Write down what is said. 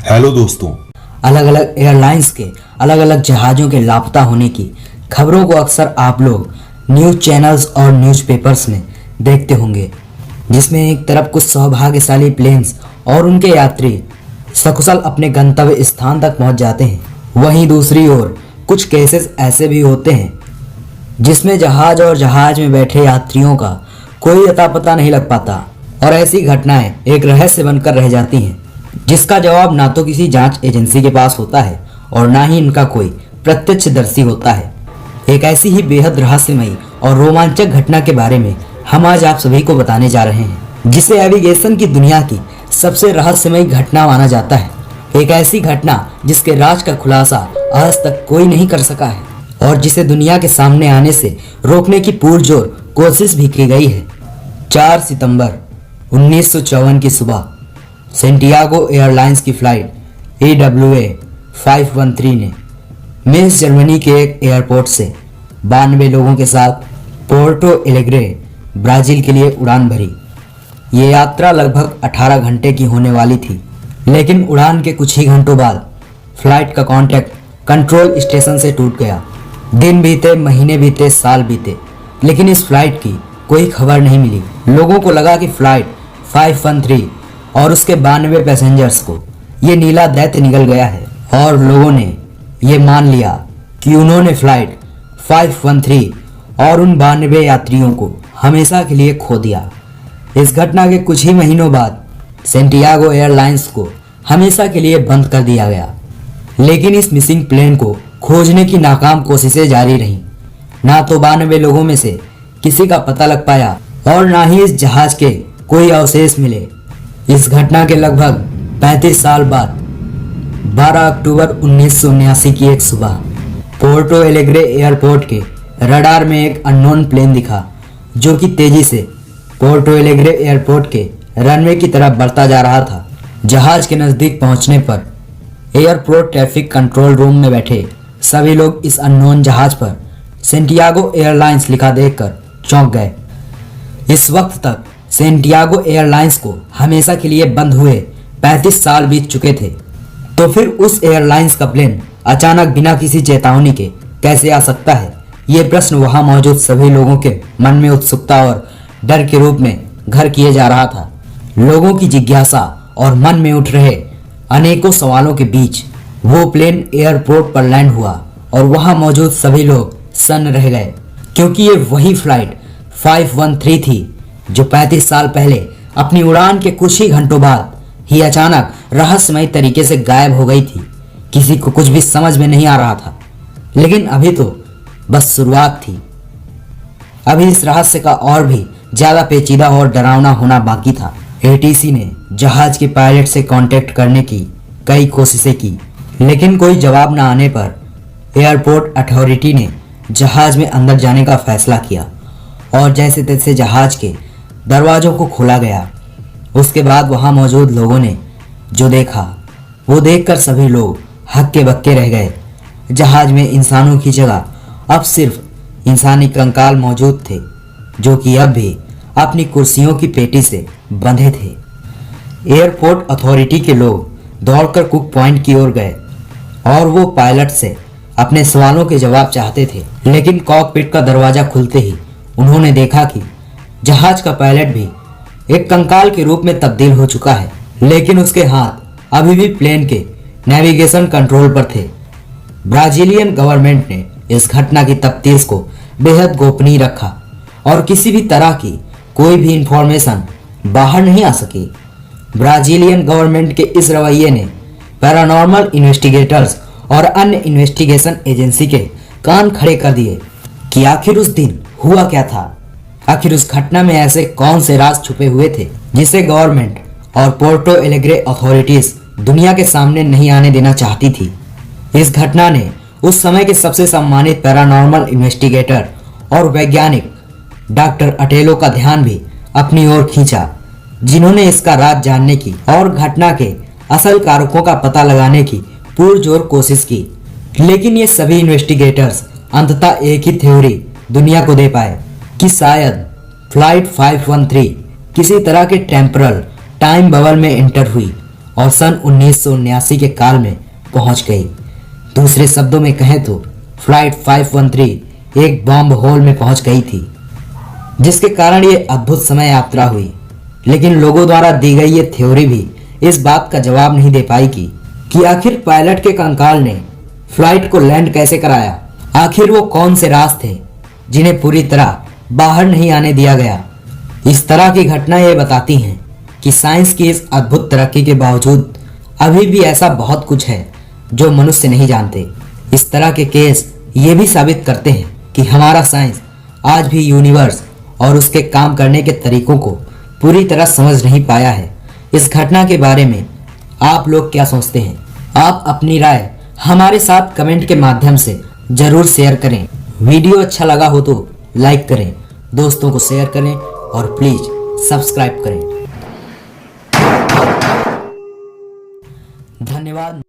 Hello दोस्तों। अलग अलग एयरलाइंस के अलग अलग जहाज़ों के लापता होने की खबरों को अक्सर आप लोग न्यूज़ चैनल्स और न्यूज़पेपर्स में देखते होंगे, जिसमें एक तरफ कुछ सौभाग्यशाली प्लेन्स और उनके यात्री सकुशल अपने गंतव्य स्थान तक पहुंच जाते हैं, वहीं दूसरी ओर कुछ केसेस ऐसे भी होते हैं जिसमें जहाज़ और जहाज़ में बैठे यात्रियों का कोई अता पता नहीं लग पाता और ऐसी घटनाएं एक रहस्य बनकर रह जाती हैं, जिसका जवाब ना तो किसी जांच एजेंसी के पास होता है और ना ही इनका कोई प्रत्यक्षदर्शी होता है। एक ऐसी ही बेहद रहस्यमयी और रोमांचक घटना के बारे में हम आज आप सभी को बताने जा रहे हैं, जिसे एविगेशन की दुनिया की सबसे रहस्यमयी घटना माना जाता है। एक ऐसी घटना जिसके राज का खुलासा आज तक कोई नहीं कर सका है और जिसे दुनिया के सामने आने से रोकने की पुरजोर कोशिश भी की गई है। 4 सितंबर 1954 की सुबह सेंटियागो एयरलाइंस की फ्लाइट AWA 513 ने मेंस जर्मनी के एक एयरपोर्ट से 92 लोगों के साथ पोर्टो एलेग्रे ब्राजील के लिए उड़ान भरी। ये यात्रा लगभग 18 घंटे की होने वाली थी, लेकिन उड़ान के कुछ ही घंटों बाद फ्लाइट का कांटेक्ट कंट्रोल स्टेशन से टूट गया। दिन बीते, महीने बीते, साल बीते, लेकिन इस फ्लाइट की कोई खबर नहीं मिली। लोगों को लगा कि फ्लाइट 513 और उसके 92 पैसेंजर्स को ये नीला दैत्य निगल गया है और लोगों ने ये मान लिया कि उन्होंने फ्लाइट 513 और उन 92 यात्रियों को हमेशा के लिए खो दिया। इस घटना के कुछ ही महीनों बाद सेंटियागो एयरलाइंस को हमेशा के लिए बंद कर दिया गया, लेकिन इस मिसिंग प्लेन को खोजने की नाकाम कोशिशें जारी रहीं। ना तो 92 लोगों में से किसी का पता लग पाया और ना ही इस जहाज के कोई अवशेष मिले। इस घटना के लगभग 35 साल बाद 12 अक्टूबर 1979 की एक सुबह पोर्टो एलेग्रे एयरपोर्ट के रडार में एक अननोन प्लेन दिखा, जो कि तेजी से पोर्टो एलेग्रे एयरपोर्ट के रनवे की तरफ बढ़ता जा रहा था। जहाज के नज़दीक पहुंचने पर एयरपोर्ट ट्रैफिक कंट्रोल रूम में बैठे सभी लोग इस अननोन जहाज पर सेंटियागो एयरलाइंस लिखा देखकर चौंक गए। इस वक्त तक सेंटियागो एयरलाइंस को हमेशा के लिए बंद हुए 35 साल बीत चुके थे, तो फिर उस एयरलाइंस का प्लेन अचानक बिना किसी चेतावनी के कैसे आ सकता है? ये प्रश्न वहां मौजूद सभी लोगों के मन में उत्सुकता और डर के रूप में घर किए जा रहा था। लोगों की जिज्ञासा और मन में उठ रहे अनेकों सवालों के बीच वो प्लेन एयरपोर्ट पर लैंड हुआ और वहां मौजूद सभी लोग सन्न रह गए, क्योंकि ये वही फ्लाइट 513 थी जो 35 साल पहले अपनी उड़ान के कुछ ही घंटों बाद ही अचानक रहस्यमय तरीके से गायब हो गई थी। किसी को कुछ भी समझ में नहीं आ रहा था, लेकिन अभी तो बस शुरुआत थी। अभी इस रहस्य का और भी ज्यादा पेचीदा और डरावना होना बाकी था। ATC ने जहाज के पायलट से कांटेक्ट करने की कई कोशिशें की, लेकिन कोई जवाब न आने पर एयरपोर्ट अथॉरिटी ने जहाज में अंदर जाने का फैसला किया और जैसे तैसे जहाज के दरवाजों को खोला गया। उसके बाद वहां मौजूद लोगों ने जो देखा वो देखकर सभी लोग हक्के बक्के रह गए। जहाज में इंसानों की जगह अब सिर्फ इंसानी कंकाल मौजूद थे, जो कि अब भी अपनी कुर्सियों की पेटी से बंधे थे। एयरपोर्ट अथॉरिटी के लोग दौड़कर कुक पॉइंट की ओर गए और वो पायलट से अपने सवालों के जवाब चाहते थे, लेकिन कॉकपिट का दरवाजा खुलते ही उन्होंने देखा कि जहाज का पायलट भी एक कंकाल के रूप में तब्दील हो चुका है, लेकिन उसके हाथ अभी भी प्लेन के नेविगेशन कंट्रोल पर थे। ब्राजीलियन गवर्नमेंट ने इस घटना की तफ्तीश को बेहद गोपनीय रखा और किसी भी तरह की कोई भी इंफॉर्मेशन बाहर नहीं आ सकी। ब्राजीलियन गवर्नमेंट के इस रवैये ने पैरानॉर्मल इन्वेस्टिगेटर्स और अन्य इन्वेस्टिगेशन एजेंसी के कान खड़े कर दिए कि आखिर उस दिन हुआ क्या था। आखिर उस घटना में ऐसे कौन से राज छुपे हुए थे जिसे गवर्नमेंट और पोर्टो एलेग्रे अथॉरिटीज दुनिया के सामने नहीं आने देना चाहती थी। इस घटना ने उस समय के सबसे सम्मानित पैरानॉर्मल इन्वेस्टिगेटर और वैज्ञानिक डॉक्टर अटेलो का ध्यान भी अपनी ओर खींचा, जिन्होंने इसका राज जानने की और घटना के असल कारकों का पता लगाने की पुरजोर कोशिश की। लेकिन ये सभी इन्वेस्टिगेटर्स अंततः एक ही थ्योरी दुनिया को दे पाए कि शायद फ्लाइट 513 किसी तरह के टेम्परल टाइम बबल में इंटर हुई और सन 1979 के काल में पहुंच गई। दूसरे शब्दों में कहें तो फ्लाइट 513 एक बॉम्ब होल में पहुंच गई थी, जिसके कारण ये अद्भुत समय यात्रा हुई। लेकिन लोगों द्वारा दी गई ये थ्योरी भी इस बात का जवाब नहीं दे पाई कि आखिर पायलट के कंकाल ने फ्लाइट को लैंड कैसे कराया। आखिर वो कौन से राज थे जिन्हें पूरी तरह बाहर नहीं आने दिया गया। इस तरह की घटनाएं ये बताती हैं कि साइंस की इस अद्भुत तरक्की के बावजूद अभी भी ऐसा बहुत कुछ है जो मनुष्य नहीं जानते। इस तरह के केस ये भी साबित करते हैं कि हमारा साइंस आज भी यूनिवर्स और उसके काम करने के तरीकों को पूरी तरह समझ नहीं पाया है। इस घटना के बारे में आप लोग क्या सोचते हैं? आप अपनी राय हमारे साथ कमेंट के माध्यम से जरूर शेयर करें। वीडियो अच्छा लगा हो तो लाइक करें, दोस्तों को शेयर करें और प्लीज सब्सक्राइब करें। धन्यवाद।